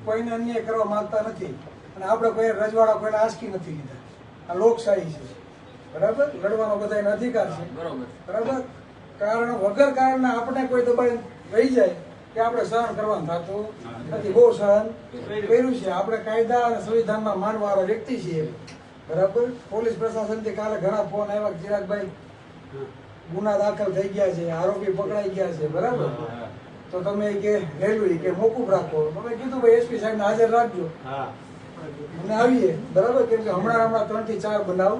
કોઈને અન્યાય કરવા માંગતા નથી અને આપણે કોઈ રજવાડા કોઈને આંચકી નથી લીધા. આ લોકશાહી છે, બરાબર. લડવાનો બધાનો અધિકાર છે, બરાબર. કારણ વગર કારણના આપણે કોઈ દબાઈ રહી જાય કે આપણે સહન કરવાનું થતું નથી. બહુ સહન કર્યું છે. આપણે કાયદા અને સંવિધાનમાં માનવાવાળા વ્યક્તિ છીએ, બરાબર. પોલીસ પ્રશાસનથી કાલે ઘણા ફોન આવ્યા કે ચિરાગભાઈ ગુના દાખલ થઈ ગયા છે, આરોપી પકડાઈ ગયા છે, બરાબર. તો તમે કે રેલવે કે મોકૂફ રાખો. તમે કીધું ભાઈ એસપી સાહેબને હાજર રાખજો અને આવીએ, બરાબર. કેમ કે હમણાં 3 થી 4 બનાવ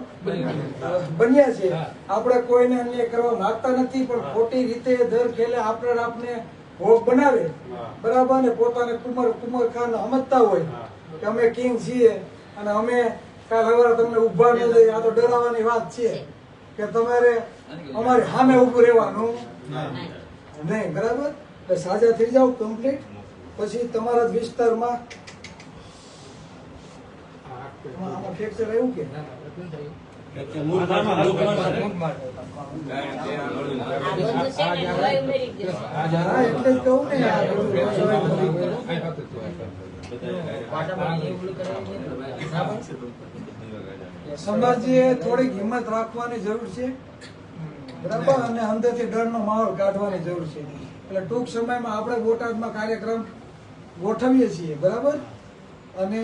બન્યા છે. આપણે કોઈને અન્યાય કરવા માંગતા નથી, પણ ખોટી રીતે દર ખેલે આપને ભોગ બનાવે, બરાબર. ને પોતાને કુમર ખાન સમજતા હોય કે અમે કિંગ છીએ અને અમે કાલ સવારે તમને ઉભા ન દઈએ. આ તો ડરાવવાની વાત છે કે તમારે અમારી સામે ઉભું રહેવાનું નહીં, બરાબર. સાજા થઈ જાવ કમ્પ્લીટ. પછી તમારા જ વિસ્તારમાં આમાં ફ્રેક્ચર આવ્યું કે એટલે જ કહું ને. સમાજે થોડીક હિંમત રાખવાની જરૂર છે, બરાબર. અને અંદરથી ડરનો માહોલ કાઢવાની જરૂર છે. એટલે ટૂંક સમયમાં આપણે બોટાદમાં કાર્યક્રમ ગોઠવીએ છીએ, બરાબર. અને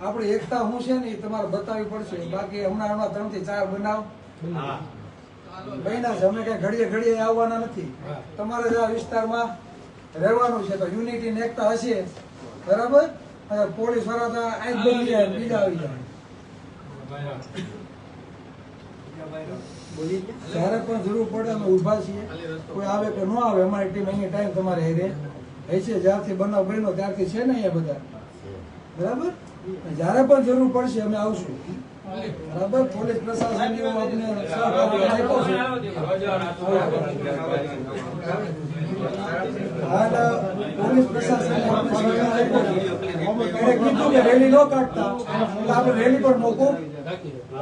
આપણે એકતા શું છે ને એ તમારે બતાવવી પડશે. બાકી હમણાં 3 થી 4 બનાવ બન્યા છે. અમે કઈ ઘડીએ આવવાના નથી. તમારે જ આ વિસ્તારમાં રહેવાનું છે તો યુનિટી ને એકતા હશે, બરાબર. પોલીસ વાળા તો આજ બની જાય, બીજા આવી જાય. જયારે પણ જરૂર પડે અમે ઉભા છીએ. કોઈ આવે કે ન આવે, અમારી ટીમ એની ટાઈમ તમારે હેરે હશે. જ્યારથી બનાવ બન્યો ત્યારથી છે ને અહીંયા બધા, બરાબર. જયારે પણ જરૂર પડશે અમે આવશું, બરાબર. પોલીસ પ્રશાસન આપને પોલીસ પ્રશાસન કીધું કે રેલી ન કાઢતા એટલે આપણે રેલી પણ મોકૂફ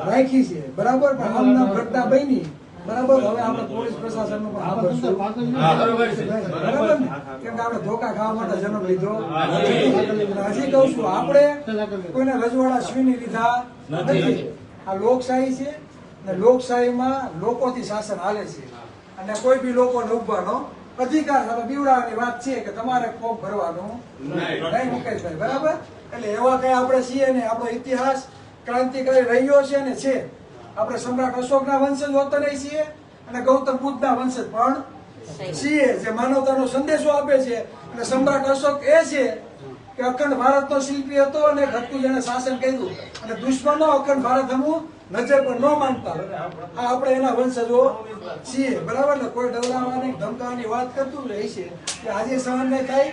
રાખી છે, બરાબર. પણ આમના ઘટના બની, બરાબર. હવે આપણે પોલીસ પ્રશાસન નું પણ સાંભળશું, બરાબર ને. કેમ કે આપણે ધોકા ખાવા માટે જન્મ લીધો. હજી કહું છું, આપણે કોઈને રજવાડા છીની લીધા નથી. આ લોકશાહી છે અને લોકશાહીમાં લોકોથી શાસન હાલે છે અને કોઈ બી લોકોને ઉભવાનો અધિકાર સાથે બીવડાવવાની વાત છે કે તમારે કોપ ભરવાનું નહીં, મુકેશભાઈ, બરાબર. એટલે એવા કઈ આપણે છીએ ને. આપણો ઇતિહાસ ક્રાંતિકારી રહ્યો છે ને છે. આપણે સમ્રાટ અશોકના વંશજ હોતા નહીં છીએ અને ગૌતમ બુદ્ધના વંશજ પણ છીએ, જે માનવતાનો સંદેશો આપે છે. અને સમ્રાટ અશોક એ છે કે અખંડ ભારતનો શિલ્પી હતો અને ઘટતું જેને શાસન કર્યું અને દુશ્મનો અખંડ ભારત હમું નજર પર ન માનતા. આ આપણે એના વંશજો છીએ, બરાબર. ને કોઈ ડરાવવાની ધમકાવવાની વાત કરતું રહે છે કે આજે સહન નહીં થાય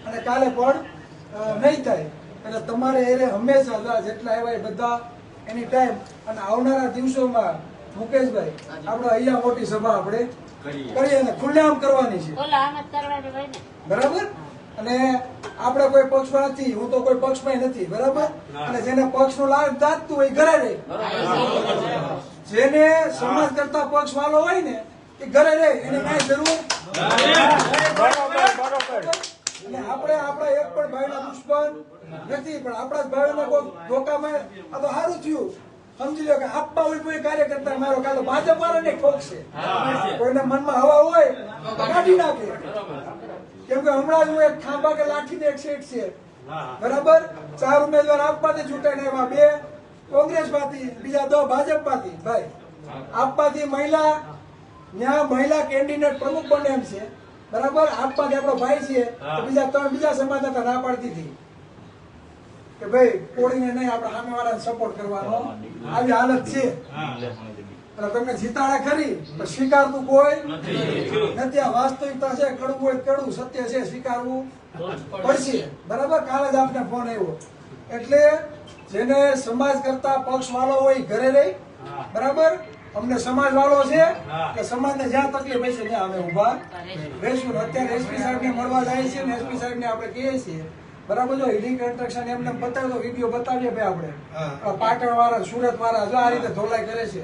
અને કાલે પણ નહીં થાય. એટલે તમારે એને હંમેશા જેટલા એવા બધા એની ટાઈમ અને આવનારા દિવસોમાં મુકેશભાઈ આપણે અહીંયા મોટી સભા આપણે કરીએ અને ખુલ્લેઆમ કરવાની છે, બરાબર. અને આપણે કોઈ પક્ષમાં નથી, હું તો કોઈ પક્ષમાં નથી, બરાબર. અને જેને પક્ષનું લાભ દાતું હોય ઘરે રહે, જેને સમાજ કરતા પક્ષ વાળો હોય ને એ ઘરે રહે, એને કઈ જરૂર. અને આપણે આપણા એક પણ ભાઈના દુશ્મન નથી, પણ આપણા જ ભાઈઓને કોઈ ધોકામાં આ તો સારું થયું સમજી લો કે આપવા હોય કોઈ કાર્યકર્તા મારો કાલો ભાજપ વાળાને ઠોકશે. કોઈને મનમાં હવા હોય તો કાઢી નાખે. કેમ કે હમણાં જ હું એક ખાંભા કે લાઠીને એક સેટ છે, બરાબર. 4 ઉમેદવાર આપવાથી ચૂંટાઈને એમાં 2 કોંગ્રેસ માંથી, બીજા 2 ભાજપ માંથી. ભાઈ આપવાથી મહિલા કેન્ડિડેટ પ્રમુખ બને એમ છે, બરાબર. આપવાથી આપણો ભાઈ છે તો બીજા 3 બીજા સમાજના ના પાડતી હતી કે ભાઈ કોળીને નહીં, આપણે સામેવાળાને સપોર્ટ કરવાનો. આવી હાલત છે. એટલે તમને જીતાડે ખરી પણ સ્વીકારતું કોઈ નથી. આ વાસ્તવિકતા છે. કડવું હોય કડવું, સત્ય છે, સ્વીકારવું પડશે, બરાબર. કાલે જ આપને ફોન આવ્યો. એટલે જેને સમાજ કરતા પક્ષ વાળો હોય ઘરે રહી, બરાબર. અમને સમાજ વાળો છે કે સમાજને જ્યાં તકલીફ હશે ત્યાં અમે ઉભા રહીશું. અત્યારે એસપી સાહેબ ને મળવા જાય છે ને એસપી સાહેબ ને આપણે કહીએ છીએ, બરાબર. જો હિલિંગ કન્સ્ટ્રક્શન એમને બતાવ્યો તો વિડીયો બતાવીએ ભાઈ આપણે. પાટણ વાળા, સુરત વાળા જો આ રીતે ધોલાઈ કરે છે,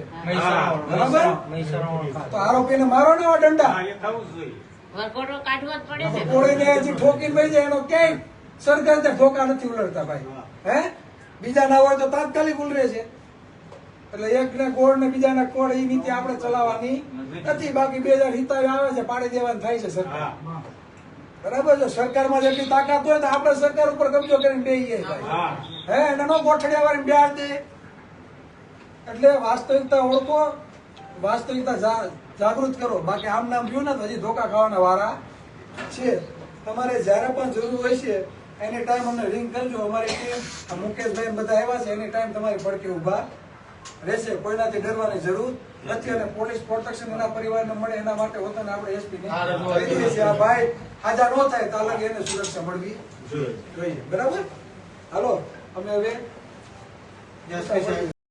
બરાબર. તો આરોપીને મારો ને દંડા, વરઘોડો કાઢવો જ પડે ને. કોળીને હજી ઠોકીને વહી જાય એનો ક્યાંય સરકાર ત્યાં ઠોકા નથી ઉલટતા ભાઈ. હે બીજા ના હોય તો તાત્કાલિક ઉલરે છે. એટલે એક ને કોડ ને બીજા ના કોડ એ નીતિ આપણે ચલાવવાની નથી. બાકી 2077 આવે છે પાડી દેવાનું થાય છે સરકાર. બરાબર છે. સરકારમાં જેટલી તાકાત હોય તો આપણે સરકાર ઉપર કબજો કરીને બેહીએ ભાઈ. હે એને નો ગોઠડિયા વાળી બ્યાજ દે. એટલે વાસ્તવિકતા ઓળખો, વાસ્તવિકતા જાગૃત કરો. બાકી આમ નામ રહ્યું ને તો હજી ધોકા ખાવાના વારા છે. તમારે જયારે પણ જરૂર હોય છે એની ટાઈમ અમને રિંગ કરજો. અમારી ટીમ મુકેશભાઈ બધા આવ્યા છે એની ટાઈમ તમારી પડકે ઉભા રહેશે. કોઈનાથી ડરવાની જરૂર નથી. અને પોલીસ પ્રોટેક્શન એના પરિવારને મળે એના માટે હોતાને આપણે એસપી ને કહીએ છીએ આ ભાઈ હાજા ન થાય તો અલગ એને સુરક્ષા મળવી જોઈએ. બરાબર. હાલો અમે હવે